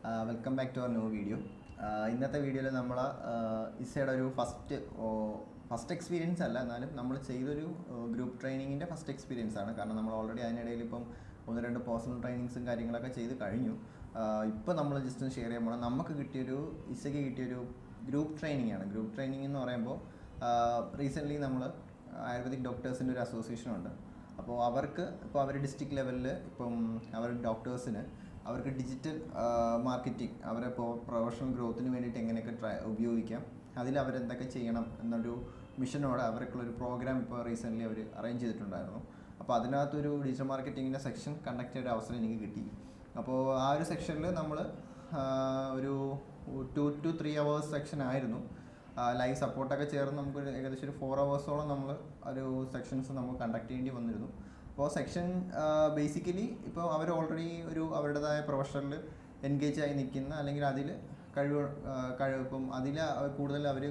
Welcome back to our new video. ഇന്നത്തെ വീഡിയോയിൽ നമ്മൾ ഇസയുടെ ഒരു ഫസ്റ്റ് എക്സ്പീരിയൻസ് അല്ല, എന്നാലും നമ്മൾ ചെയ്തൊരു ഗ്രൂപ്പ് ട്രെയിനിങ്ങിൻ്റെ ഫസ്റ്റ് എക്സ്പീരിയൻസ് ആണ്. കാരണം നമ്മൾ ഓൾറെഡി അതിനിടയിൽ ഇപ്പം 1-2 പേഴ്സണൽ ട്രെയിനിങ്സും കാര്യങ്ങളൊക്കെ ചെയ്ത് കഴിഞ്ഞു. ഇപ്പോൾ നമ്മൾ ജസ്റ്റ് ഒന്ന് ഷെയർ ചെയ്യാൻ പോകണം. നമുക്ക് ഇസയ്ക്ക് കിട്ടിയൊരു ഗ്രൂപ്പ് ട്രെയിനിങ് ആണ്. ഗ്രൂപ്പ് ട്രെയിനിങ് എന്ന് പറയുമ്പോൾ റീസെൻ്റ്ലി നമ്മൾ ആയുർവേദിക് ഡോക്ടേഴ്സിൻ്റെ ഒരു അസോസിയേഷൻ ഉണ്ട്. അപ്പോൾ ഇപ്പോൾ അവർ ഡിസ്ട്രിക്ട് ലെവലിൽ ഇപ്പം അവർ ഡോക്ടേഴ്സിന് അവർക്ക് ഡിജിറ്റൽ മാർക്കറ്റിംഗ് അവരെ പ്രൊഫഷണൽ ഗ്രോത്തിന് വേണ്ടിയിട്ട് എങ്ങനെയൊക്കെ ഉപയോഗിക്കാം, അതിൽ അവരെന്തൊക്കെ ചെയ്യണം എന്നൊരു മിഷനോടെ അവർക്കുള്ളൊരു പ്രോഗ്രാം ഇപ്പോൾ റീസെൻ്റ്ലി അവർ അറേഞ്ച് ചെയ്തിട്ടുണ്ടായിരുന്നു. അപ്പോൾ അതിനകത്തൊരു ഡിജിറ്റൽ മാർക്കറ്റിങ്ങിൻ്റെ സെക്ഷൻ കണ്ടക്ട് ചെയ്ത അവസരം എനിക്ക് കിട്ടി. അപ്പോൾ ആ ഒരു സെക്ഷനിൽ നമ്മൾ ഒരു 2 to 3 hours സെക്ഷൻ ആയിരുന്നു. ലൈവ് സപ്പോർട്ടൊക്കെ ചേർന്ന് നമുക്കൊരു ഏകദേശം ഒരു 4 hours നമ്മൾ ഒരു സെക്ഷൻസ് നമുക്ക് കണ്ടക്ട് ചെയ്യേണ്ടി വന്നിരുന്നു. അപ്പോൾ സെക്ഷൻ ബേസിക്കലി ഇപ്പോൾ അവർ ഓൾറെഡി അവരുടേതായ പ്രൊഫഷനിൽ എൻഗേജ് ആയി നിൽക്കുന്ന, അല്ലെങ്കിൽ അതിൽ ഇപ്പം അതിൽ കൂടുതൽ അവർ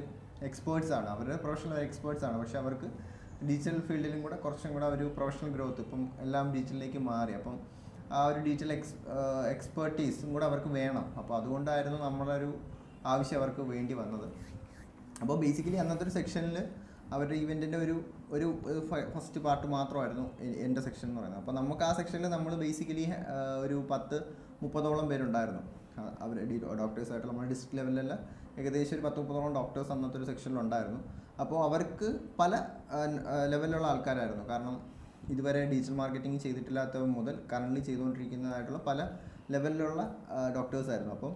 എക്സ്പേർട്സാണ്, അവരുടെ പ്രൊഫഷണൽ എക്സ്പേർട്സാണ്. പക്ഷേ അവർക്ക് ഡിജിറ്റൽ ഫീൽഡിലും കൂടെ കുറച്ചും കൂടെ ഒരു പ്രൊഫഷണൽ ഗ്രോത്ത്, ഇപ്പം എല്ലാം ഡിജിറ്റലിലേക്ക് മാറി. അപ്പം ആ ഒരു ഡിജിറ്റൽ എക്സ്പേർട്ടീസും കൂടെ അവർക്ക് വേണം. അപ്പോൾ അതുകൊണ്ടായിരുന്നു നമ്മളൊരു ആവശ്യം അവർക്ക് വേണ്ടി വന്നത്. അപ്പോൾ ബേസിക്കലി അന്നത്തെ ഒരു സെക്ഷനിൽ അവരുടെ ഈവെൻറ്റിൻ്റെ ഒരു ഫസ്റ്റ് പാർട്ട് മാത്രമായിരുന്നു എൻ്റെ സെക്ഷൻ എന്ന് പറയുന്നത്. അപ്പോൾ നമുക്ക് ആ സെക്ഷനിൽ നമ്മൾ ബേസിക്കലി ഒരു 10-30 പേരുണ്ടായിരുന്നു. അവർ ഡോക്ടേഴ്സായിട്ട് നമ്മുടെ ഡിസ്ട്രിക്ട് ലെവലിലല്ല, ഏകദേശം ഒരു 10-30 ഡോക്ടേഴ്സ് അന്നത്തെ ഒരു സെക്ഷനിലുണ്ടായിരുന്നു. അപ്പോൾ അവർക്ക് പല ലെവലിലുള്ള ആൾക്കാരായിരുന്നു. കാരണം ഇതുവരെ ഡിജിറ്റൽ മാർക്കറ്റിംഗ് ചെയ്തിട്ടില്ലാത്തവ മുതൽ കറൻ്റ് ചെയ്തുകൊണ്ടിരിക്കുന്നതായിട്ടുള്ള പല ലെവലിലുള്ള ഡോക്ടേഴ്സായിരുന്നു. അപ്പം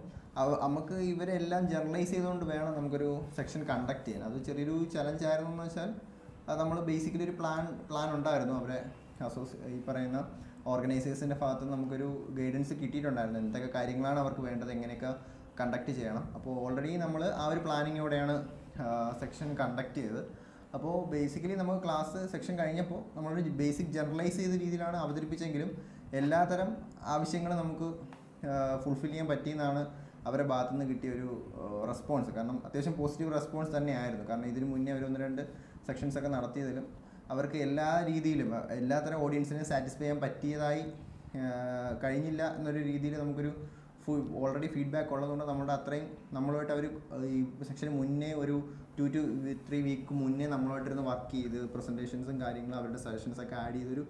നമുക്ക് ഇവരെല്ലാം ജനറലൈസ് ചെയ്തുകൊണ്ട് വേണം നമുക്കൊരു സെക്ഷൻ കണ്ടക്ട് ചെയ്യാൻ. അത് ചെറിയൊരു ചലഞ്ചായിരുന്നു എന്ന് വെച്ചാൽ നമ്മൾ ബേസിക്കലി ഒരു പ്ലാൻ ഉണ്ടായിരുന്നു. അവരെ ഈ പറയുന്ന ഓർഗനൈസേഴ്സിൻ്റെ ഭാഗത്ത് നമുക്കൊരു ഗൈഡൻസ് കിട്ടിയിട്ടുണ്ടായിരുന്നു, എന്തൊക്കെ കാര്യങ്ങളാണ് അവർക്ക് വേണ്ടത്, എങ്ങനെയൊക്കെ കണ്ടക്ട് ചെയ്യണം. അപ്പോൾ ഓൾറെഡി നമ്മൾ ആ ഒരു പ്ലാനിങ്ങോടെയാണ് സെക്ഷൻ കണ്ടക്ട് ചെയ്തത്. അപ്പോൾ ബേസിക്കലി നമുക്ക് ക്ലാസ് സെക്ഷൻ കഴിഞ്ഞപ്പോൾ നമ്മളൊരു ബേസിക് ജനറലൈസ് ചെയ്ത രീതിയിലാണ് അവതരിപ്പിച്ചെങ്കിലും എല്ലാത്തരം ആവശ്യങ്ങളും നമുക്ക് ഫുൾഫിൽ ചെയ്യാൻ പറ്റിയെന്നാണ് അവരുടെ ഭാഗത്തു നിന്ന് കിട്ടിയൊരു റെസ്പോൺസ്. കാരണം അത്യാവശ്യം പോസിറ്റീവ് റെസ്പോൺസ് തന്നെയായിരുന്നു. കാരണം ഇതിന് മുന്നേ അവർ 1-2 സെക്ഷൻസൊക്കെ നടത്തിയതിലും അവർക്ക് എല്ലാ രീതിയിലും എല്ലാത്തരം ഓഡിയൻസിനെ സാറ്റിസ്ഫൈ ചെയ്യാൻ പറ്റിയതായി കഴിഞ്ഞില്ല എന്നൊരു രീതിയിൽ നമുക്കൊരു ഓൾറെഡി ഫീഡ്ബാക്ക് ഉള്ളതുകൊണ്ട് നമ്മളുമായിട്ട് അവർ ഈ സെക്ഷന് മുന്നേ ഒരു 2 to 3 വീക്ക് മുന്നേ നമ്മളുമായിട്ടിരുന്ന് വർക്ക് ചെയ്ത് പ്രസൻറ്റേഷൻസും കാര്യങ്ങളും അവരുടെ സജഷൻസൊക്കെ ആഡ് ചെയ്തൊരു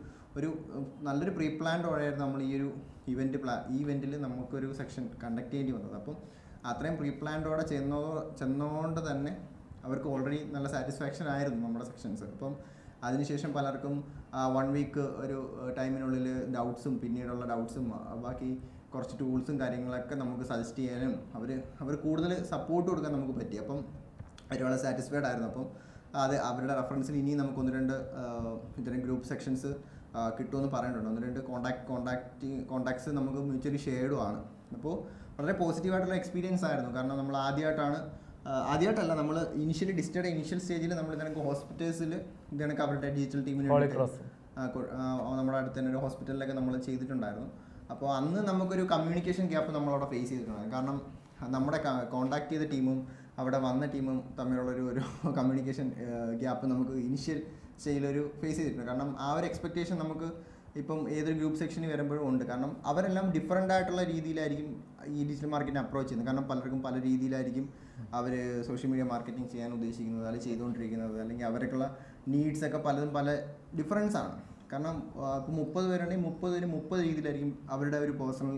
നല്ലൊരു പ്രീ പ്ലാൻഡോടെയായിരുന്നു നമ്മൾ ഈ ഒരു ഇവൻറ്റിൽ നമുക്കൊരു സെക്ഷൻ കണ്ടക്ട് ചെയ്യേണ്ടി വന്നത്. അപ്പം അത്രയും പ്രീ പ്ലാൻഡോടെ ചെന്നതുകൊണ്ട് തന്നെ അവർക്ക് ഓൾറെഡി നല്ല സാറ്റിസ്ഫാക്ഷൻ ആയിരുന്നു നമ്മുടെ സെക്ഷൻസ്. അപ്പം അതിനുശേഷം പലർക്കും 1 വീക്ക് ഒരു ടൈമിനുള്ളിൽ ഡൗട്ട്സും പിന്നീടുള്ള ഡൗട്ട്സും ബാക്കി കുറച്ച് ടൂൾസും കാര്യങ്ങളൊക്കെ നമുക്ക് സജസ്റ്റ് ചെയ്യാനും അവർ കൂടുതൽ സപ്പോർട്ട് കൊടുക്കാൻ നമുക്ക് പറ്റി. അപ്പം അവർ വളരെ സാറ്റിസ്ഫൈഡ് ആയിരുന്നു. അപ്പം അവരുടെ റെഫറൻസിൽ ഇനിയും നമുക്ക് 1-2 ഇത്തരം ഗ്രൂപ്പ് സെക്ഷൻസ് കിട്ടുമെന്ന് പറയുന്നുണ്ട്. 1-2 കോണ്ടാക്ട്സ് നമുക്ക് മ്യൂച്വലി ഷെയർഡും ആണ്. അപ്പോൾ വളരെ പോസിറ്റീവായിട്ടുള്ള എക്സ്പീരിയൻസ് ആയിരുന്നു. കാരണം നമ്മൾ ആദ്യമായിട്ടല്ല, നമ്മൾ ഇനിഷ്യൽ സ്റ്റേജിൽ നമ്മൾ ഇതിനൊക്കെ ഹോസ്പിറ്റൽസിൽ ഇതിനൊക്കെ അവരുടെ ഡിജിറ്റൽ ടീമിന് നമ്മുടെ അടുത്ത് തന്നെ ഒരു ഹോസ്പിറ്റലിലൊക്കെ നമ്മൾ ചെയ്തിട്ടുണ്ടായിരുന്നു. അപ്പോൾ അന്ന് നമുക്കൊരു കമ്മ്യൂണിക്കേഷൻ ഗ്യാപ്പ് നമ്മളവിടെ ഫേസ് ചെയ്തിട്ടുണ്ടായിരുന്നു. കാരണം നമ്മുടെ കോണ്ടാക്ട് ചെയ്ത ടീമും അവിടെ വന്ന ടീമും തമ്മിലുള്ളൊരു കമ്മ്യൂണിക്കേഷൻ ഗ്യാപ്പ് നമുക്ക് ഇനിഷ്യൽ സ്റ്റേജിലൊരു ഫേസ് ചെയ്തിട്ടുണ്ട്. കാരണം ആ ഒരു എക്സ്പെക്റ്റേഷൻ നമുക്ക് ഇപ്പം ഏതൊരു ഗ്രൂപ്പ് സെക്ഷന് വരുമ്പോഴും ഉണ്ട്. കാരണം അവരെല്ലാം ഡിഫറൻ്റ് ആയിട്ടുള്ള രീതിയിലായിരിക്കും ഈ ഡിജിറ്റൽ മാർക്കറ്റിനെ അപ്രോച്ച് ചെയ്യുന്നത്. കാരണം പലർക്കും പല രീതിയിലായിരിക്കും അവർ സോഷ്യൽ മീഡിയ മാർക്കറ്റിംഗ് ചെയ്യാൻ ഉദ്ദേശിക്കുന്നത്, അല്ലെങ്കിൽ ചെയ്തുകൊണ്ടിരിക്കുന്നത്, അല്ലെങ്കിൽ അവർക്കുള്ള നീഡ്സൊക്കെ പലതും പല ഡിഫറൻസ് ആണ്. കാരണം ഇപ്പോൾ 30 പേരുണ്ടെങ്കിൽ 30 രീതിയിലായിരിക്കും അവരുടെ ഒരു പേഴ്സണൽ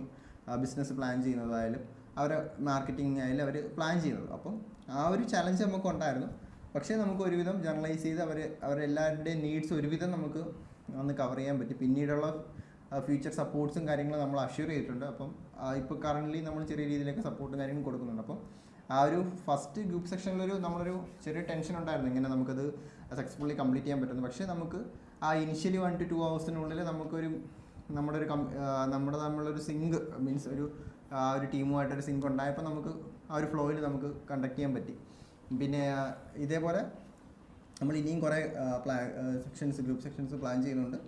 ബിസിനസ് പ്ലാൻ ചെയ്യുന്നതായാലും അവരെ മാർക്കറ്റിംഗ് ആയാലും അവർ പ്ലാൻ ചെയ്യുന്നത്. അപ്പം ആ ഒരു ചലഞ്ച് നമുക്ക് ഉണ്ടായിരുന്നു. പക്ഷേ നമുക്ക് ഒരുവിധം ജനറലൈസ് ചെയ്ത് അവരെല്ലാവരുടെയും നീഡ്സ് ഒരുവിധം നമുക്ക് അന്ന് കവർ ചെയ്യാൻ പറ്റി. പിന്നീടുള്ള ഫ്യൂച്ചർ സപ്പോർട്ട്സും കാര്യങ്ങളും നമ്മൾ അഷ്യൂർ ചെയ്തിട്ടുണ്ട്. അപ്പം ഇപ്പോൾ കറൻ്റ്ലി നമ്മൾ ചെറിയ രീതിയിലൊക്കെ സപ്പോർട്ടും കാര്യങ്ങളും കൊടുക്കുന്നുണ്ട്. അപ്പം ആ ഒരു ഫസ്റ്റ് ഗ്രൂപ്പ് സെക്ഷനിലൊരു നമ്മളൊരു ചെറിയ ടെൻഷൻ ഉണ്ടായിരുന്നു, ഇങ്ങനെ നമുക്കത് സക്സസ്ഫുള്ളി കംപ്ലീറ്റ് ചെയ്യാൻ പറ്റുന്നു. പക്ഷേ നമുക്ക് ആ ഇനിഷ്യലി 1 to 2 hours നമ്മുടെ തമ്മിലൊരു സിങ്ക് മീൻസ് ഒരു ടീമുമായിട്ടൊരു സിങ്ക് ഉണ്ടായപ്പോൾ നമുക്ക് ആ ഒരു ഫ്ലോയിൽ നമുക്ക് കണ്ടക്ട് ചെയ്യാൻ പറ്റി. പിന്നെ ഇതേപോലെ നമ്മൾ ഇനിയും കുറേ ഗ്രൂപ്പ് സെക്ഷൻസ് പ്ലാൻ ചെയ്യുന്നുണ്ട്.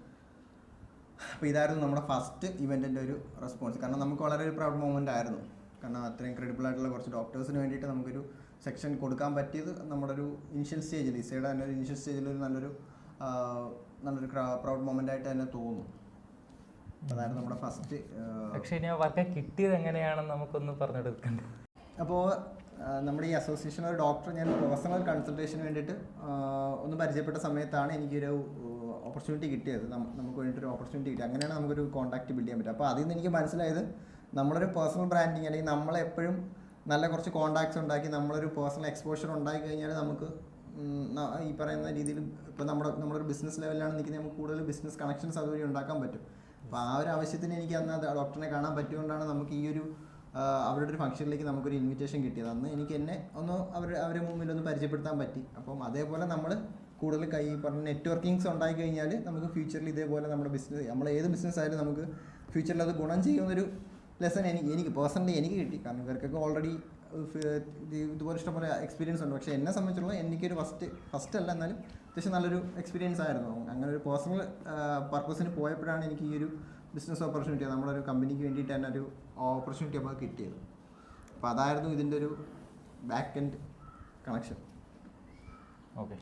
അപ്പോൾ ഇതായിരുന്നു നമ്മുടെ ഫസ്റ്റ് ഇവൻറ്റിൻ്റെ ഒരു റെസ്പോൺസ്. കാരണം നമുക്ക് വളരെ ഒരു പ്രൗഡ് മൊമെൻ്റ് ആയിരുന്നു. കാരണം അത്രയും ക്രെഡിബിൾ ആയിട്ടുള്ള കുറച്ച് ഡോക്ടേഴ്സിന് വേണ്ടിയിട്ട് നമുക്കൊരു സെക്ഷൻ കൊടുക്കാൻ പറ്റിയത് നമ്മുടെ ഒരു ഇനിഷ്യൽ സ്റ്റേജിൽ, ഇസയുടെ തന്നെ ഒരു ഇനിഷ്യൽ സ്റ്റേജിൽ ഒരു നല്ലൊരു പ്രൗഡ് മൊമെൻ്റ് ആയിട്ട് തന്നെ തോന്നുന്നു. അതാണ് നമ്മുടെ ഫസ്റ്റ്. പക്ഷേ ഇനി ആ വർക്ക് കിട്ടിയത് എങ്ങനെയാണെന്ന് നമുക്കൊന്ന് പറഞ്ഞെടുക്കണ്ടേ? അപ്പോൾ നമ്മുടെ ഈ അസോസിയേഷൻ ഒരു ഡോക്ടർ ഞാൻ പേഴ്സണൽ കൺസൾട്ടേഷന് വേണ്ടിയിട്ട് ഒന്ന് പരിചയപ്പെട്ട സമയത്താണ് എനിക്കൊരു ഓപ്പർച്യൂണിറ്റി കിട്ടിയത്. നമുക്ക് വേണ്ടിയിട്ടൊരു ഓപ്പർച്യൂണിറ്റി കിട്ടി. അങ്ങനെയാണ് നമുക്കൊരു കോൺടാക്ട് ബിൽഡ് ചെയ്യാൻ പറ്റും. അപ്പോൾ അതിൽ നിന്ന് എനിക്ക് മനസ്സിലായത് നമ്മളൊരു പേഴ്സണൽ ബ്രാൻഡിങ് അല്ലെങ്കിൽ നമ്മളെപ്പോഴും നല്ല കുറച്ച് കോൺടാക്ട്സ് ഉണ്ടാക്കി നമ്മളൊരു പേഴ്സണൽ എക്സ്പോഷർ ഉണ്ടാക്കി കഴിഞ്ഞാൽ നമുക്ക് ഈ പറയുന്ന രീതിയിൽ ഇപ്പോൾ നമ്മളൊരു ബിസിനസ് ലെവലിലാണ് നിൽക്കുന്നത്, നമുക്ക് കൂടുതൽ ബിസിനസ് കണക്ഷൻസ് അതുവഴി ഉണ്ടാക്കാൻ പറ്റും. അപ്പോൾ ആ ഒരു ആവശ്യത്തിന് എനിക്ക് അന്ന് ഡോക്ടറിനെ കാണാൻ പറ്റുകൊണ്ടാണ് നമുക്ക് ഈ ഒരു അവരുടെ ഒരു ഫംഗ്ഷനിലേക്ക് നമുക്കൊരു ഇൻവിറ്റേഷൻ കിട്ടിയത്. അന്ന് എനിക്ക് എന്നെ ഒന്ന് അവരുടെ മുമ്പിൽ ഒന്ന് പരിചയപ്പെടുത്താൻ പറ്റി. അപ്പം അതേപോലെ നമ്മൾ കൂടുതൽ പറഞ്ഞ നെറ്റ്വർക്കിങ്സ് ഉണ്ടായി കഴിഞ്ഞാൽ നമുക്ക് ഫ്യൂച്ചറിൽ ഇതേപോലെ നമ്മുടെ ബിസിനസ്, നമ്മൾ ഏത് ബിസിനസ് ആയാലും നമുക്ക് ഫ്യൂച്ചറിൽ അത് ഗുണം ചെയ്യുന്നൊരു ലെസൺ എനിക്ക് പേഴ്സണലി എനിക്ക് കിട്ടി. കാരണം ഇവർക്കൊക്കെ ഓൾറെഡി ഇതുപോലെ ഇഷ്ടംപോലെ എക്സ്പീരിയൻസ് ഉണ്ട്. പക്ഷേ എന്നെ സംബന്ധിച്ചുള്ള എനിക്കൊരു ഫസ്റ്റ് അല്ല, എന്നാലും അത്യാവശ്യം നല്ലൊരു എക്സ്പീരിയൻസ് ആയിരുന്നു. അങ്ങനെ ഒരു പേഴ്സണൽ പർപ്പസിന് പോയപ്പോഴാണ് എനിക്ക് ഈ ഒരു ബിസിനസ് ഓപ്പർച്യൂണിറ്റി, നമ്മളൊരു കമ്പനിക്ക് വേണ്ടിയിട്ട് തന്നെ ഒരു ഓപ്പർച്യൂണിറ്റി നമുക്ക് കിട്ടിയത്. അപ്പോൾ അതായിരുന്നു ഇതിൻ്റെ ഒരു back end connection. Okay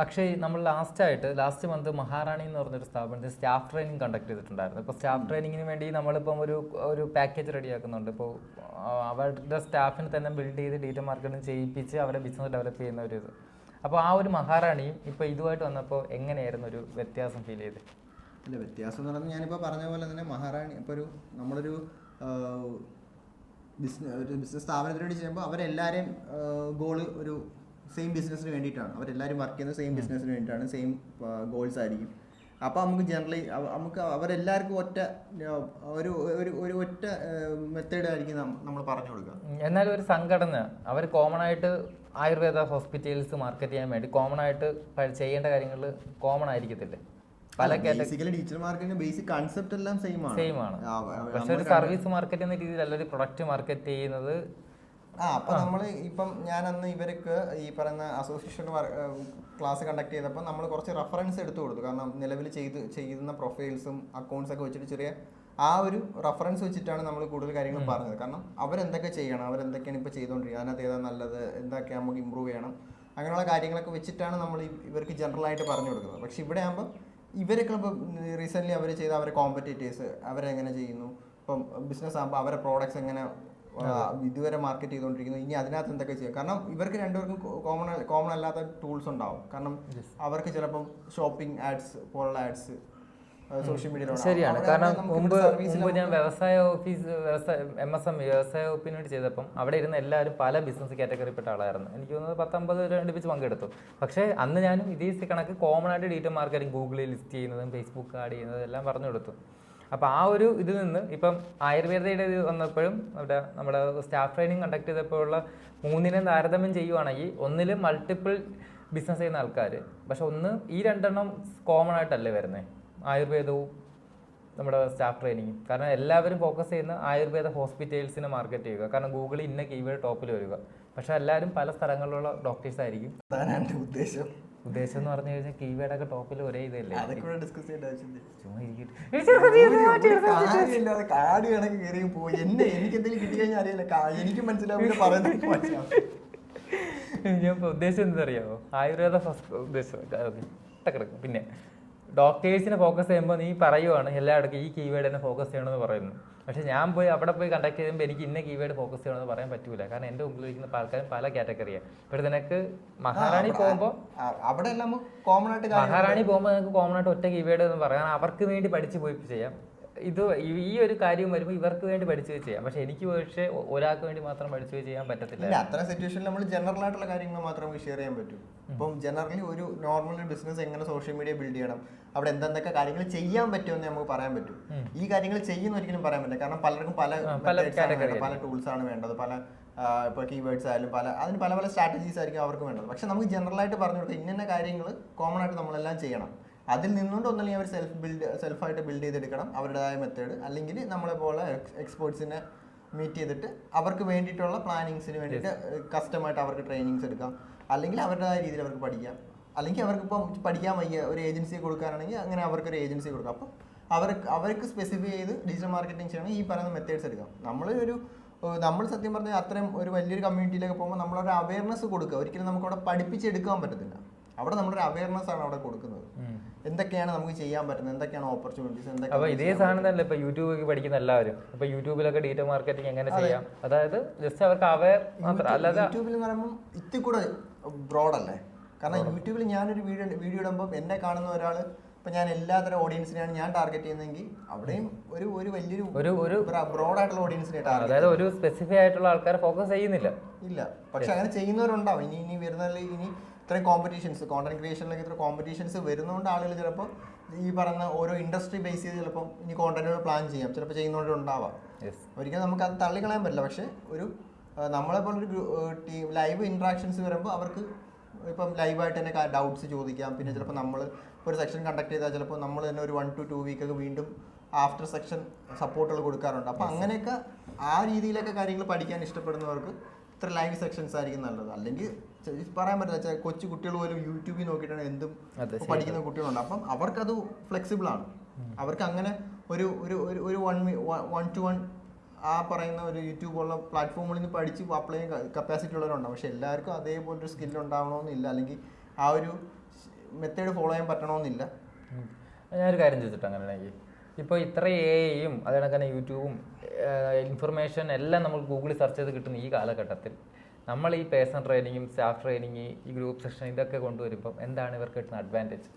Akshay, നമ്മൾ ലാസ്റ്റ് മന്ത് മഹാറാണി എന്ന് പറഞ്ഞൊരു സ്ഥാപനത്തിൽ സ്റ്റാഫ് ട്രെയിനിങ് കണ്ടക്ട് ചെയ്തിട്ടുണ്ടായിരുന്നു. ഇപ്പോൾ സ്റ്റാഫ് ട്രെയിനിങ്ങിന് വേണ്ടി നമ്മളിപ്പം ഒരു പാക്കേജ് റെഡിയാക്കുന്നുണ്ട്. ഇപ്പോൾ അവരുടെ സ്റ്റാഫിന് തന്നെ ബിൽഡ് ചെയ്ത് ഡിജിറ്റൽ മാർക്കറ്റിംഗ് ചെയ്യിപ്പിച്ച് അവരെ ബിസിനസ് ഡെവലപ്പ് ചെയ്യുന്ന ഒരു ഇത്. അപ്പോൾ ആ ഒരു മഹാറാണിയും ഇപ്പോൾ ഇതുമായിട്ട് വന്നപ്പോൾ എങ്ങനെയായിരുന്നു ഒരു വ്യത്യാസം ഫീൽ ചെയ്ത്? ഇല്ല, വ്യത്യാസം എന്ന് പറഞ്ഞാൽ ഞാനിപ്പോൾ പറഞ്ഞ പോലെ തന്നെ മഹാറാണി ഇപ്പോൾ നമ്മളൊരു ബിസിനസ് സ്ഥാപനത്തിന് വേണ്ടി ചെയ്യുമ്പോൾ അവരെല്ലാവരെയും ഗോള് ഒരു സെയിം ബിസിനസ്സിന് വേണ്ടിയിട്ടാണ്. അവരെല്ലാവരും വർക്ക് ചെയ്യുന്നത് സെയിം ബിസിനസ്സിന് വേണ്ടിയിട്ടാണ്, സെയിം ഗോൾസ് ആയിരിക്കും. അപ്പോൾ നമുക്ക് ജനറലി അവരെല്ലാവർക്കും ഒറ്റ മെത്തേഡ് ആയിരിക്കും നമ്മൾ പറഞ്ഞു കൊടുക്കുക. എന്നാലും ഒരു സംഘടന അവർ കോമൺ ആയിട്ട് ആയുർവേദ ഹോസ്പിറ്റൽസ് മാർക്കറ്റ് ചെയ്യാൻ വേണ്ടി കോമൺ ആയിട്ട് ചെയ്യേണ്ട കാര്യങ്ങൾ കോമൺ ആയിരിക്കത്തില്ലേ? പല ഡിജിറ്റൽ മാർക്കറ്റിന്റെ ബേസിക് കൺസെപ്റ്റ് എല്ലാം സെയിം ആണ്. പക്ഷെ ഒരു സർവീസ് മാർക്കറ്റ് എന്ന രീതിയിൽ അല്ല ഒരു പ്രൊഡക്റ്റ് മാർക്കറ്റ് ചെയ്യുന്നത്. അപ്പൊ നമ്മൾ ഇപ്പം ഞാനന്ന് ഇവർക്ക് ഈ പറയുന്ന അസോസിയേഷൻ ക്ലാസ് കണ്ടക്ട് ചെയ്തപ്പോൾ നമ്മൾ കുറച്ച് റെഫറൻസ് എടുത്തു കൊടുത്തു. കാരണം നിലവിൽ ചെയ്യുന്ന പ്രൊഫൈൽസും അക്കൗണ്ട്സ് ഒക്കെ വെച്ചിട്ട് ചെറിയ ആ ഒരു റെഫറൻസ് വെച്ചിട്ടാണ് നമ്മൾ കൂടുതൽ കാര്യങ്ങൾ പറഞ്ഞത്. കാരണം അവരെന്തൊക്കെ ചെയ്യണം, അവരെന്തൊക്കെയാണ് ഇപ്പോൾ ചെയ്തുകൊണ്ടിരിക്കുക, അതിനകത്ത് ഏതാ നല്ലത്, എന്തൊക്കെയാണ് നമുക്ക് ഇമ്പ്രൂവ് ചെയ്യണം, അങ്ങനെയുള്ള കാര്യങ്ങളൊക്കെ വെച്ചിട്ടാണ് നമ്മൾ ഇവർക്ക് ജനറലായിട്ട് പറഞ്ഞു കൊടുക്കുന്നത്. പക്ഷെ ഇവിടെ ആകുമ്പോൾ ഇവരൊക്കെ ഇപ്പം റീസെൻ്റ്ലി അവർ ചെയ്ത അവരെ കോമ്പറ്റേറ്റേഴ്സ് അവരെങ്ങനെ ചെയ്യുന്നു, ഇപ്പം ബിസിനസ് ആകുമ്പോൾ അവരെ പ്രോഡക്ട്സ് എങ്ങനെ ഇതുവരെ മാർക്കറ്റ് ചെയ്തുകൊണ്ടിരിക്കുന്നു, ഇനി അതിനകത്ത് എന്തൊക്കെ ചെയ്യാം. കാരണം ഇവർക്ക് രണ്ടുപേർക്കും കോമൺ അല്ലാത്ത ടൂൾസ് ഉണ്ടാവും. കാരണം അവർക്ക് ചിലപ്പം ഷോപ്പിംഗ് ആഡ്സ് പോലുള്ള ആഡ്സ് സോഷ്യൽ മീഡിയയിലാണ്. ശരിയാണ്. കാരണം മുമ്പ് ഞാൻ വ്യവസായ MSME വ്യവസായ വകുപ്പിന് വേണ്ടി ചെയ്തപ്പം അവിടെ ഇരുന്ന എല്ലാവരും പല ബിസിനസ് കാറ്റഗറിപ്പെട്ട ആളായിരുന്നു. എനിക്ക് തോന്നുന്നത് 19 അടുപ്പിച്ച് പങ്കെടുത്തു. പക്ഷേ അന്ന് ഞാനും ഇതേ കണക്ക് കോമൺ ആയിട്ട് ഡിജിറ്റൽ മാർക്കറ്റിംഗ് ഗൂഗിളിൽ ലിസ്റ്റ് ചെയ്യുന്നതും ഫേസ്ബുക്ക് ആഡ് ചെയ്യുന്നതും എല്ലാം പറഞ്ഞു കൊടുത്തു. അപ്പോൾ ആ ഒരു ഇതിൽ നിന്ന് ഇപ്പം ആയുർവേദയുടെ ഇത് വന്നപ്പോഴും നമ്മുടെ സ്റ്റാഫ് ട്രെയിനിങ് കണ്ടക്ട് ചെയ്തപ്പോഴുള്ള മൂന്നിനെ താരതമ്യം ചെയ്യുവാണെങ്കിൽ ഒന്നിൽ മൾട്ടിപ്പിൾ ബിസിനസ് ചെയ്യുന്ന ആൾക്കാർ, പക്ഷെ ഈ രണ്ടെണ്ണം കോമൺ ആയിട്ടല്ലേ വരുന്നത്, ആയുർവേദവും നമ്മുടെ സ്റ്റാഫ് ട്രെയിനിങ്ങും. കാരണം എല്ലാവരും ഫോക്കസ് ചെയ്യുന്ന ആയുർവേദ ഹോസ്പിറ്റൽസിനെ മാർക്കറ്റ് ചെയ്യുക. കാരണം ഗൂഗിളിൽ ഇന്ന കീവേഡ് ടോപ്പിൽ വരിക. പക്ഷെ എല്ലാവരും പല സ്ഥലങ്ങളിലുള്ള ഡോക്ടേഴ്സ് ആയിരിക്കും. ഉദ്ദേശം എന്ന് പറഞ്ഞു കഴിഞ്ഞാൽ കീവേഡൊക്കെ ടോപ്പിൽ ഒരേ ഇതല്ലേ. ഞാൻ ഉദ്ദേശം എന്താ ആയുർവേദ ഉദ്ദേശം. പിന്നെ ഡോക്ടേഴ്സിനെ ഫോക്കസ് ചെയ്യുമ്പോൾ നീ പറയുവാണ് എല്ലായിടത്തും ഈ കീവേഡ് തന്നെ ഫോക്കസ് ചെയ്യണമെന്ന് പറയുന്നു. പക്ഷെ ഞാൻ അവിടെ പോയി കണ്ടക്ട് ചെയ്യുമ്പോൾ എനിക്ക് ഇന്ന കീവേഡ് ഫോക്കസ് ചെയ്യണമെന്ന് പറയാൻ പറ്റൂല. കാരണം എൻ്റെ മുമ്പിൽ ഇരിക്കുന്ന ആൾക്കാരും പല കാറ്റഗറിയാണ്. ഇപ്പോൾ നിനക്ക് മഹാറാണി പോകുമ്പോൾ നിനക്ക് കോമൺ ആയിട്ട് ഒറ്റ കീവേഡ് എന്ന് പറയാൻ അവർക്ക് വേണ്ടി പഠിച്ചു പോയി ചെയ്യാം. ഇത് ഈ ഒരു കാര്യം വരുമ്പോൾ ഇവർക്ക് വേണ്ടി പഠിച്ചു ചെയ്യാം. പക്ഷെ എനിക്ക് പക്ഷേ ഒരാൾക്ക് വേണ്ടി മാത്രം പഠിച്ചു ചെയ്യാൻ പറ്റത്തില്ല. അത്തരം സിറ്റുവേഷനിൽ നമ്മൾ ജനറൽ ആയിട്ടുള്ള കാര്യങ്ങൾ മാത്രമേ ഷെയർ ചെയ്യാൻ പറ്റൂ. ഇപ്പം ജനറലി ഒരു നോർമൽ ബിസിനസ് എങ്ങനെ സോഷ്യൽ മീഡിയ ബിൽഡ് ചെയ്യണം, അവിടെ എന്തൊക്കെ കാര്യങ്ങൾ ചെയ്യാൻ പറ്റുമെന്ന് നമുക്ക് പറയാൻ പറ്റും. ഈ കാര്യങ്ങൾ ചെയ്യുന്ന ഒരിക്കലും പറയാൻ പറ്റില്ല. കാരണം പലർക്കും പല ടൂൾസ് ആണ് വേണ്ടത്, പല ഇപ്പോൾ കീവേഡ്സ് ആയാലും അതിന് പല സ്ട്രാറ്റജീസ് ആയിരിക്കും അവർക്ക് വേണ്ടത്. പക്ഷെ നമുക്ക് ജനറലായിട്ട് പറഞ്ഞു കൊടുക്കുക ഇന്ന കാര്യങ്ങൾ കോമൺ ആയിട്ട് നമ്മളെല്ലാം ചെയ്യണം. അതിൽ നിന്നുകൊണ്ട് ഒന്നല്ലെങ്കിൽ അവർ സെൽഫായിട്ട് ബിൽഡ് ചെയ്തെടുക്കണം അവരുടേതായ മെത്തേഡ്. അല്ലെങ്കിൽ നമ്മളെ പോലെ എക്സ്പേർട്സിനെ മീറ്റ് ചെയ്തിട്ട് അവർക്ക് വേണ്ടിയിട്ടുള്ള പ്ലാനിങ്സിന് വേണ്ടിയിട്ട് കസ്റ്റമായിട്ട് അവർക്ക് ട്രെയിനിങ്സ് എടുക്കാം. അല്ലെങ്കിൽ അവരുടേതായ രീതിയിൽ അവർക്ക് പഠിക്കാം. അല്ലെങ്കിൽ അവർക്കിപ്പം പഠിക്കാൻ വയ്യ ഒരു ഏജൻസി കൊടുക്കാനാണെങ്കിൽ അങ്ങനെ അവർക്കൊരു ഏജൻസി കൊടുക്കാം. അപ്പം അവർക്ക് സ്പെസിഫൈ ചെയ്ത് ഡിജിറ്റൽ മാർക്കറ്റിംഗ് ചെയ്യണം, ഈ പറയുന്ന മെത്തേഡ്സ് എടുക്കാം. നമ്മൾ സത്യം പറഞ്ഞാൽ അത്രയും ഒരു വലിയൊരു കമ്മ്യൂണിറ്റിയിലേക്ക് പോകുമ്പോൾ നമ്മളൊരു അവയർനെസ് കൊടുക്കുക. ഒരിക്കലും നമുക്കവിടെ പഠിപ്പിച്ചെടുക്കാൻ പറ്റത്തില്ല. അവിടെ നമ്മളൊരു അവയർനെസ് ആണ് അവിടെ കൊടുക്കുന്നത്. എന്തൊക്കെയാണ് നമുക്ക് ചെയ്യാൻ പറ്റുന്നത്, എന്തൊക്കെയാണ് ഓപ്പർച്യൂണിറ്റീസ്, അപ്പൊ എന്തൊക്കെയാണ് ഇതേ സാധനം തന്നെ ഇപ്പൊ യൂട്യൂബ് പഠിക്കുന്ന എല്ലാവരും ഇപ്പൊ യൂട്യൂബിലൊക്കെ ഡിജിറ്റൽ മാർക്കറ്റിംഗ് എങ്ങനെ ചെയ്യാം, അതായത് ജസ്റ്റ് അവർക്ക് അവയർ മാത്രം അല്ലാതെ. യൂട്യൂബിൽ എന്ന് പറയുമ്പോൾ ഇത്തിരി കൂടെ ബ്രോഡല്ലേ. കാരണം യൂട്യൂബിൽ ഞാനൊരു വീഡിയോ ഇടുമ്പോൾ എന്നെ കാണുന്ന ഒരാൾ, ഇപ്പൊ ഞാൻ എല്ലാത്തരം ഓഡിയൻസിനെയാണ് ഞാൻ ടാർഗറ്റ് ചെയ്യുന്നതെങ്കിൽ അവിടെയും ഒരു വലിയൊരു ബ്രോഡായിട്ടുള്ള ഓഡിയൻസിനെ അതായത് ഒരു സ്പെസിഫിക് ആയിട്ടുള്ള ആൾക്കാരെ ഫോക്കസ് ചെയ്യുന്നില്ല. ഇല്ല, പക്ഷെ അങ്ങനെ ചെയ്യുന്നവരുണ്ടാവും. ഇനി വരുന്നതിൽ ഇനി ഇത്രയും കോമ്പറ്റീഷൻസ്, കോണ്ടന്റ് ക്രിയേഷനിലേക്ക് ഇത്ര കോമ്പറ്റീഷൻസ് വരുന്നതുകൊണ്ട് ആളുകൾ ചിലപ്പോൾ ഈ പറയുന്ന ഓരോ ഇൻഡസ്ട്രി ബേസ് ചെയ്ത് ചിലപ്പോൾ ഇനി കോണ്ടന്റുകൾ പ്ലാൻ ചെയ്യാം, ചിലപ്പോൾ ചെയ്യുന്നവരുണ്ടാവാം. ഒരിക്കലും നമുക്ക് അത് തള്ളിക്കളയാൻ പറ്റില്ല. പക്ഷെ ഒരു നമ്മളെ പോലൊരു ടീം ലൈവ് ഇൻട്രാക്ഷൻസ് വരുമ്പോൾ അവർക്ക് ഇപ്പം ലൈവായിട്ട് തന്നെ ഡൗട്ട്സ് ചോദിക്കാം. പിന്നെ ചിലപ്പോൾ നമ്മൾ ഒരു സെക്ഷൻ കണ്ടക്ട് ചെയ്താൽ ചിലപ്പോൾ നമ്മൾ തന്നെ ഒരു 1 to 2 വീക്കൊക്കെ വീണ്ടും ആഫ്റ്റർ സെക്ഷൻ സപ്പോർട്ടുകൾ കൊടുക്കാറുണ്ട്. അപ്പോൾ അങ്ങനെയൊക്കെ ആ രീതിയിലൊക്കെ കാര്യങ്ങൾ പഠിക്കാൻ ഇഷ്ടപ്പെടുന്നവർക്ക് ഇത്ര ലൈവ് സെക്ഷൻസ് ആയിരിക്കും നല്ലത്. അല്ലെങ്കിൽ പറയാൻ പറ്റില്ല, കൊച്ചു കുട്ടികൾ പോലും യൂട്യൂബിൽ നോക്കിയിട്ടാണ് എന്തും പഠിക്കുന്ന കുട്ടികളുണ്ട്. അപ്പം അവർക്കത് ഫ്ലെക്സിബിൾ ആണ്. അവർക്ക് അങ്ങനെ ഒരു 1 to 1 ആ പറയുന്ന ഒരു യൂട്യൂബുള്ള പ്ലാറ്റ്ഫോമുകളിൽ നിന്ന് പഠിച്ച് അപ്ലൈ ചെയ്യാൻ കപ്പാസിറ്റി ഉള്ളവരുണ്ടാവും. പക്ഷെ എല്ലാവർക്കും അതേപോലൊരു സ്കില്ല് ഉണ്ടാവണമെന്നില്ല, അല്ലെങ്കിൽ ആ ഒരു മെത്തേഡ് ഫോളോ ചെയ്യാൻ പറ്റണമെന്നില്ല. ഞാനൊരു കാര്യം ചോദിച്ചിട്ട് അങ്ങനെയാണെങ്കിൽ ഇപ്പോൾ ഇത്ര എയും അതുപോലെ തന്നെ യൂട്യൂബും ഇൻഫർമേഷൻ എല്ലാം നമ്മൾ ഗൂഗിളിൽ സെർച്ച് ചെയ്ത് കിട്ടുന്ന ഈ കാലഘട്ടത്തിൽ നമ്മൾ ഈ പേഴ്സണൽ ട്രെയിനിങ്ങും സ്റ്റാഫ് ട്രെയിനിങ് ഈ ഗ്രൂപ്പ് സെഷൻ ഇതൊക്കെ കൊണ്ടുവരുമ്പം എന്താണ് ഇവർക്ക് കിട്ടുന്ന അഡ്വാൻറ്റേജ്?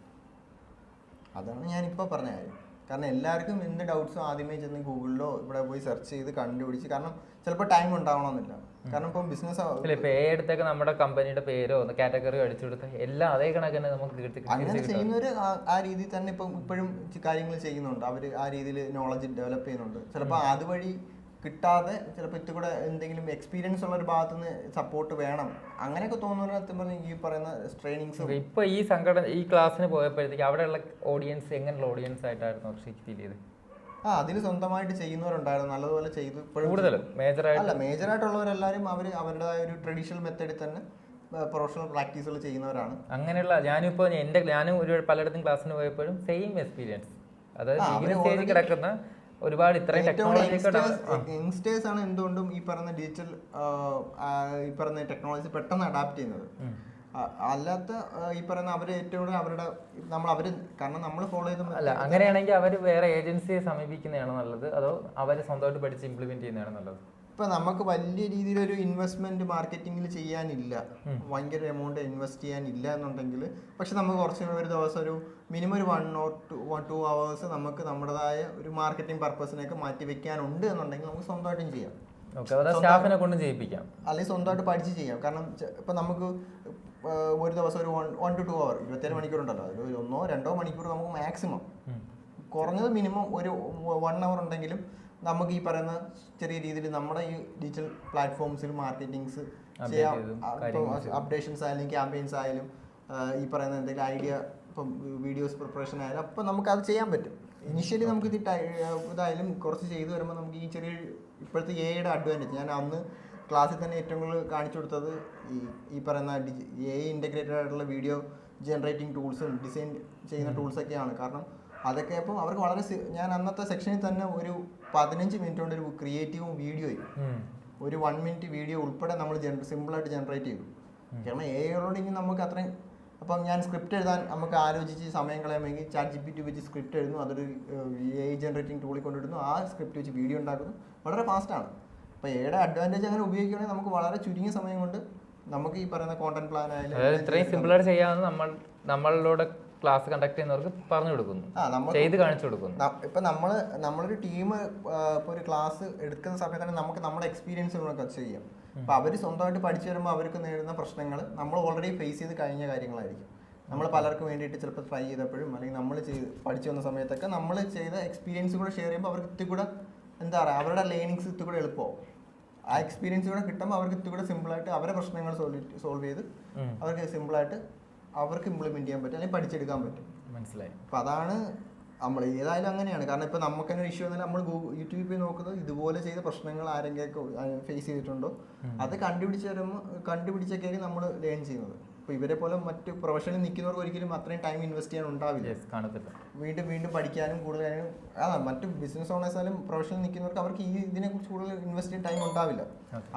അതാണ് ഞാനിപ്പോൾ പറഞ്ഞ കാര്യം. കാരണം എല്ലാവർക്കും എന്ത് ഡൗട്ട്സും ആദ്യമേ ചെന്ന് ഗൂഗിളിലോ ഇവിടെ പോയി സെർച്ച് ചെയ്ത് കണ്ടുപിടിച്ച്, കാരണം ചിലപ്പോൾ ടൈം ഉണ്ടാവണമെന്നില്ല. കാരണം ഇപ്പം ബിസിനസ് ഇപ്പൊ എടുത്തൊക്കെ നമ്മുടെ കമ്പനിയുടെ പേരോ കാറ്റഗറിയോ അടിച്ചുകൊടുത്ത എല്ലാം അതേ കണക്കിന് നമുക്ക് അങ്ങനെ ചെയ്യുന്നവര് ആ രീതിയിൽ തന്നെ ഇപ്പോഴും കാര്യങ്ങൾ ചെയ്യുന്നുണ്ട്. അവർ ആ രീതിയിൽ നോളജ് ഡെവലപ്പ് ചെയ്യുന്നുണ്ട്. ചിലപ്പോൾ അതുവഴി കിട്ടാതെ ചിലപ്പോൾ ഇത്തിരി എന്തെങ്കിലും എക്സ്പീരിയൻസ് ഉള്ള ഒരു ഭാഗത്തു നിന്ന് സപ്പോർട്ട് വേണം, അങ്ങനെയൊക്കെ തോന്നുന്ന ഈ പറയുന്ന ട്രെയിനിങ്സ്. ഇപ്പൊ ഈ സംഘടന ഈ ക്ലാസ്സിന് പോയപ്പോഴത്തേക്ക് അവിടെയുള്ള ഓഡിയൻസ് എങ്ങനെയുള്ള ഓഡിയൻസ് ആയിട്ടായിരുന്നു ഫീൽ ചെയ്ത്? അതിൽ സ്വന്തമായിട്ട് ചെയ്യുന്നവരുണ്ടായിരുന്നു, നല്ലതുപോലെ ചെയ്തു. കൂടുതലും മേജറായിട്ടുള്ളവരെല്ലാവരും അവരുടേതായ ഒരു ട്രഡീഷണൽ മെത്തേഡിൽ തന്നെ പ്രൊഫഷണൽ പ്രാക്ടീസുകൾ ചെയ്യുന്നവരാണ്. അങ്ങനെയുള്ള ഞാനും ഒരു പലയിടത്തും ക്ലാസ്സിന് പോയപ്പോഴും സെയിം എക്സ്പീരിയൻസ്. അതായത് കിടക്കുന്ന ഒരുപാട് ഇത്രയും യങ്സ്റ്റേഴ്സ് ആണ് എന്തുകൊണ്ടും ഈ പറയുന്ന ഡിജിറ്റൽ ഈ പറയുന്ന ടെക്നോളജി പെട്ടെന്ന് അഡാപ്റ്റ് ചെയ്യുന്നത്. അല്ലാത്ത ഈ പറയുന്ന അവര് ഏറ്റവും കൂടുതൽ അവര് കാരണം നമ്മൾ ഫോളോ ചെയ്ത അല്ല. അങ്ങനെയാണെങ്കിൽ അവർ വേറെ ഏജൻസിയെ സമീപിക്കുന്നതാണ് നല്ലത്, അതോ അവർ സ്വന്തമായിട്ട് പഠിച്ച് ഇംപ്ലിമെന്റ് ചെയ്യുന്നതാണ് നല്ലത്? ഇപ്പൊ നമുക്ക് വലിയ രീതിയിലൊരു ഇൻവെസ്റ്റ്മെന്റ് മാർക്കറ്റിംഗിൽ ചെയ്യാനില്ല, ഭയങ്കര എമൗണ്ട് ഇൻവെസ്റ്റ് ചെയ്യാനില്ല എന്നുണ്ടെങ്കിൽ, പക്ഷെ നമുക്ക് കുറച്ച് ഒരു ദിവസം ഒരു മിനിമം ഒരു 1 or 2 hours നമുക്ക് നമ്മുടേതായ ഒരു മാർക്കറ്റിംഗ് പർപ്പസിനൊക്കെ മാറ്റി വെക്കാനുണ്ട് എന്നുണ്ടെങ്കിൽ നമുക്ക് സ്വന്തമായിട്ടും ചെയ്യാം. സ്റ്റാഫിനെ കൊണ്ട് ചെയ്യിപ്പിക്കാം, അല്ലെങ്കിൽ സ്വന്തമായിട്ട് പഠിച്ച് ചെയ്യാം. കാരണം ഇപ്പൊ നമുക്ക് ഒരു ദിവസം ഒരു 1 to 2 hour 27 മണിക്കൂർ ഉണ്ടല്ലോ, അതിൽ 1-2 മണിക്കൂർ നമുക്ക് മാക്സിമം, കുറഞ്ഞത് മിനിമം ഒരു 1 hour ഉണ്ടെങ്കിലും നമുക്ക് ഈ പറയുന്ന ചെറിയ രീതിയിൽ നമ്മുടെ ഈ ഡിജിറ്റൽ പ്ലാറ്റ്ഫോംസിൽ മാർക്കറ്റിംഗ്സ് ചെയ്യാം. അപ്ഡേഷൻസ് ആയാലും ക്യാമ്പയിൻസ് ആയാലും ഈ പറയുന്ന എന്തെങ്കിലും ഐഡിയ, ഇപ്പം വീഡിയോസ് പ്രിപ്പറേഷൻ ആയാലും അപ്പം നമുക്കത് ചെയ്യാൻ പറ്റും. ഇനിഷ്യലി നമുക്ക് ഇതായാലും കുറച്ച് ചെയ്തു വരുമ്പോൾ നമുക്ക് ഈ ചെറിയ ഇപ്പോഴത്തെ എയുടെ അഡ്വാൻറ്റേജ്, ഞാൻ അന്ന് ക്ലാസ്സിൽ തന്നെ ഏറ്റവും കൂടുതൽ കാണിച്ചു കൊടുത്തത് ഈ പറയുന്ന ഇൻ്റഗ്രേറ്റഡ് ആയിട്ടുള്ള വീഡിയോ ജനറേറ്റിംഗ് ടൂൾസും ഡിസൈൻ ചെയ്യുന്ന ടൂൾസൊക്കെയാണ്. കാരണം അതൊക്കെ അപ്പം അവർക്ക് വളരെ ഞാൻ അന്നത്തെ സെക്ഷനിൽ തന്നെ ഒരു 15 മിനിറ്റ് കൊണ്ട് ഒരു ക്രിയേറ്റീവും വീഡിയോയും ഒരു 1 minute വീഡിയോ ഉൾപ്പെടെ നമ്മൾ സിമ്പിളായിട്ട് ജനറേറ്റ് ചെയ്തു. കാരണം എയോട് ഇനി നമുക്ക് അത്രയും, അപ്പം ഞാൻ സ്ക്രിപ്റ്റ് എഴുതാൻ നമുക്ക് ആലോചിച്ച് സമയം കളയാമെങ്കിൽ ChatGPT വെച്ച് സ്ക്രിപ്റ്റ് എഴുതുന്നു, അതൊരു AI ജനറേറ്റിംഗ് ടൂളിൽ കൊണ്ടിടുന്നു, ആ സ്ക്രിപ്റ്റ് വെച്ച് വീഡിയോ ഉണ്ടാക്കുന്നു, വളരെ ഫാസ്റ്റാണ്. അപ്പോൾ എയുടെ അഡ്വാൻറ്റേജ് അങ്ങനെ ഉപയോഗിക്കുകയാണെങ്കിൽ നമുക്ക് വളരെ ചുരുങ്ങിയ സമയം കൊണ്ട് നമുക്ക് ഈ പറയുന്ന കോണ്ടന്റ് പ്ലാൻ ആയാലും ഇത്രയും സിമ്പിളായിട്ട് ചെയ്യാമെന്ന് നമ്മളിലൂടെ ക്ലാസ് കണ്ടക്ട് ചെയ്യുന്നവർക്ക് പറഞ്ഞു കൊടുക്കുന്നു, ചെയ്ത് കാണിച്ചു കൊടുക്കുന്നു. ഇപ്പം നമ്മളൊരു ടീം ഇപ്പോൾ ഒരു ക്ലാസ് എടുക്കുന്ന സമയത്ത് തന്നെ നമുക്ക് നമ്മുടെ എക്സ്പീരിയൻസുകളൊക്കെ ചെയ്യാം. അപ്പോൾ അവർ സ്വന്തമായിട്ട് പഠിച്ചു വരുമ്പോൾ അവർക്ക് നേരിടുന്ന പ്രശ്നങ്ങൾ നമ്മൾ ഓൾറെഡി ഫേസ് ചെയ്ത് കഴിഞ്ഞ കാര്യങ്ങളായിരിക്കും. നമ്മൾ പലർക്കും വേണ്ടിയിട്ട് ചിലപ്പോൾ ട്രൈ ചെയ്തപ്പോഴും അല്ലെങ്കിൽ നമ്മൾ പഠിച്ചു വന്ന സമയത്തൊക്കെ നമ്മൾ ചെയ്ത എക്സ്പീരിയൻസ് കൂടെ ഷെയർ ചെയ്യുമ്പോൾ അവർക്ക് ഇത്തിരി കൂടെ എന്താ പറയുക, അവരുടെ ലേണിങ്സ് ഇത്തിരി കൂടെ എളുപ്പമാവും. ആ എക്സ്പീരിയൻസ് കൂടെ കിട്ടുമ്പോൾ അവർക്ക് ഇത്തിരി കൂടെ സിമ്പിളായിട്ട് അവരുടെ പ്രശ്നങ്ങൾ സോൾവ് ചെയ്ത് അവർക്ക് സിമ്പിളായിട്ട് അവർക്ക് ഇംപ്ലിമെന്റ് ചെയ്യാൻ പറ്റും, അല്ലെങ്കിൽ പഠിച്ചെടുക്കാൻ പറ്റും. മനസ്സിലായി. അപ്പം അതാണ് നമ്മൾ ഏതായാലും അങ്ങനെയാണ്. കാരണം ഇപ്പം നമുക്ക് തന്നെ ഒരു ഇഷ്യൂ വന്നാൽ നമ്മൾ യൂട്യൂബിൽ പോയി നോക്കുന്നത് ഇതുപോലെ ചെയ്ത പ്രശ്നങ്ങൾ ആരെങ്കിലും ഫേസ് ചെയ്തിട്ടുണ്ടോ, അത് കണ്ടുപിടിച്ചൊക്കെയായിരിക്കും നമ്മൾ ലേൺ ചെയ്യുന്നത്. അപ്പോൾ ഇവരെ പോലെ മറ്റ് പ്രൊഫഷനിൽ നിൽക്കുന്നവർക്ക് ഒരിക്കലും അത്രയും ടൈം ഇൻവെസ്റ്റ് ചെയ്യാൻ ഉണ്ടാവില്ല. കാണത്തില്ല. വീണ്ടും വീണ്ടും പഠിക്കാനും കൂടുതലും മറ്റ് ബിസിനസ് ഓണേഴ്സായാലും പ്രൊഫഷനിൽ നിൽക്കുന്നവർക്ക് അവർക്ക് ഇതിനെക്കുറിച്ച് കൂടുതൽ ഇൻവെസ്റ്റ് ചെയ്യാൻ ടൈം ഉണ്ടാവില്ല.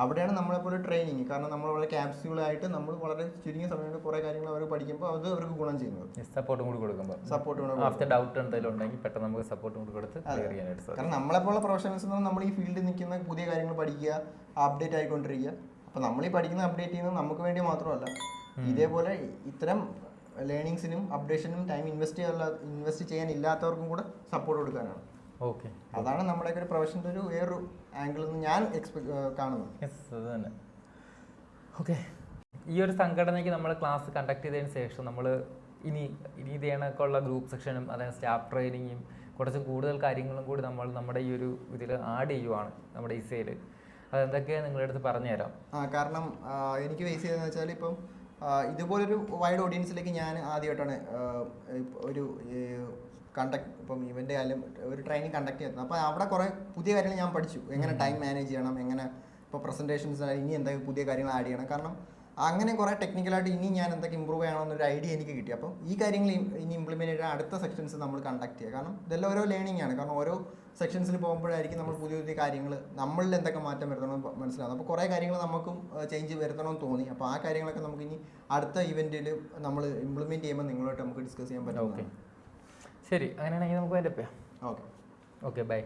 അവിടെയാണ് നമ്മളെപ്പോലെ ട്രെയിനിങ്. കാരണം നമ്മൾ വളരെ ക്യാപ്സ്യൂളായിട്ട് നമ്മൾ വളരെ ചുരുങ്ങിയ സമയം കൊണ്ട് കുറേ കാര്യങ്ങൾ അവർ പഠിക്കുമ്പോൾ അത് അവർക്ക് ഗുണം ചെയ്യുന്നത്. സപ്പോർട്ടും കൂടി കൊടുക്കുമ്പോൾ ആഫ്റ്റർ ഡൗട്ട് എന്തെങ്കിലും ഉണ്ടെങ്കിൽ പെട്ടെന്ന് നമുക്ക് സപ്പോർട്ടും കൂടി കൊടുത്ത് ക്ലിയർ ചെയ്യാനായിട്ട് സാധിക്കും. കാരണം നമ്മളെപ്പോലുള്ള പ്രൊഫഷണൽസ് എന്ന് പറഞ്ഞാൽ നമ്മൾ ഈ ഫീൽഡിൽ നിൽക്കുന്ന പുതിയ കാര്യങ്ങൾ പഠിക്കുക, അപ്ഡേറ്റ് ആയിക്കൊണ്ടിരിക്കുക. അപ്പോൾ നമ്മൾ ഈ പഠിക്കുന്ന അപ്ഡേറ്റ് ചെയ്യുന്നത് നമുക്ക് വേണ്ടി മാത്രമല്ല, ഇതേപോലെ ഇത്തരം ലേണിങ്സിനും അപ്ഡേഷനും ടൈം ഇൻവെസ്റ്റ് ചെയ്യാനില്ലാത്തവർക്കും കൂടെ സപ്പോർട്ട് കൊടുക്കാനാണ്. ഓക്കെ, അതാണ് നമ്മുടെയൊക്കെ ഒരു പ്രൊഫഷൻ്റെ ഒരു വേറൊരു ആംഗിളിൽ നിന്ന് ഞാൻ കാണുന്നത്. അത് തന്നെ. ഓക്കെ, ഈ ഒരു സംഘടനയ്ക്ക് നമ്മൾ ക്ലാസ് കണ്ടക്ട് ചെയ്തതിന് ശേഷം നമ്മൾ ഇനി ഇത് കണക്കുള്ള ഗ്രൂപ്പ് സെക്ഷനും അതായത് സ്റ്റാഫ് ട്രെയിനിങ്ങും കുറച്ച് കൂടുതൽ കാര്യങ്ങളും കൂടി നമ്മൾ നമ്മുടെ ഈ ഒരു ഇതിൽ ആഡ് ചെയ്യുവാണ് നമ്മുടെ ഇസയിൽ. അതെന്തൊക്കെയാണ് നിങ്ങളുടെ അടുത്ത് പറഞ്ഞു തരാം. കാരണം എനിക്ക് ഫേസ് ചെയ്തതെന്ന് വെച്ചാൽ ഇപ്പം ഇതുപോലൊരു വൈഡ് ഓഡിയൻസിലേക്ക് ഞാൻ ആദ്യമായിട്ടാണ് ഒരു ഇപ്പം ഇവൻ്റെ ആയാലും ഒരു ട്രെയിനിങ് കണ്ടക്ട് ചെയ്യുന്നത്. അപ്പോൾ അവിടെ കുറേ പുതിയ കാര്യങ്ങൾ ഞാൻ പഠിച്ചു. എങ്ങനെ ടൈം മാനേജ് ചെയ്യണം, എങ്ങനെ ഇപ്പോൾ പ്രസൻറ്റേഷൻസ് ഇനി എന്തൊക്കെ പുതിയ കാര്യങ്ങൾ ആഡ് ചെയ്യണം. കാരണം അങ്ങനെ കുറേ ടെക്നിക്കലായിട്ട് ഇനി ഞാൻ എന്തൊക്കെ ഇമ്പ്രൂവ് ചെയ്യണമെന്നൊരു ഐഡിയ എനിക്ക് കിട്ടി. അപ്പം ഈ കാര്യങ്ങൾ ഇനി ഇംപ്ലിമെൻറ്റ് ചെയ്ത അടുത്ത സെക്ഷൻസ് നമ്മൾ കണ്ടക്ട് ചെയ്യുക. കാരണം ഇതെല്ലാം ഓരോ ലേണിംഗ് ആണ്. കാരണം ഓരോ സെക്ഷൻസിൽ പോകുമ്പോഴായിരിക്കും നമ്മൾ പുതിയ പുതിയ കാര്യങ്ങൾ നമ്മളിൽ എന്തൊക്കെ മാറ്റം വരുത്തണമെന്ന് മനസ്സിലാകും. അപ്പോൾ കുറേ കാര്യങ്ങൾ നമുക്കും ചേഞ്ച് വരുത്തണമെന്ന് തോന്നി. അപ്പോൾ ആ കാര്യങ്ങളൊക്കെ നമുക്ക് ഇനി അടുത്ത ഇവൻറ്റിൽ നമ്മൾ ഇംപ്ലിമെൻറ്റ് ചെയ്യുമ്പോൾ നിങ്ങളായിട്ട് നമുക്ക് ഡിസ്കസ് ചെയ്യാൻ പറ്റും. ഓക്കെ, ശരി, അങ്ങനെയാണെങ്കിൽ നമുക്ക് അതിൻ്റെ ഓക്കെ ഓക്കെ, ബൈ.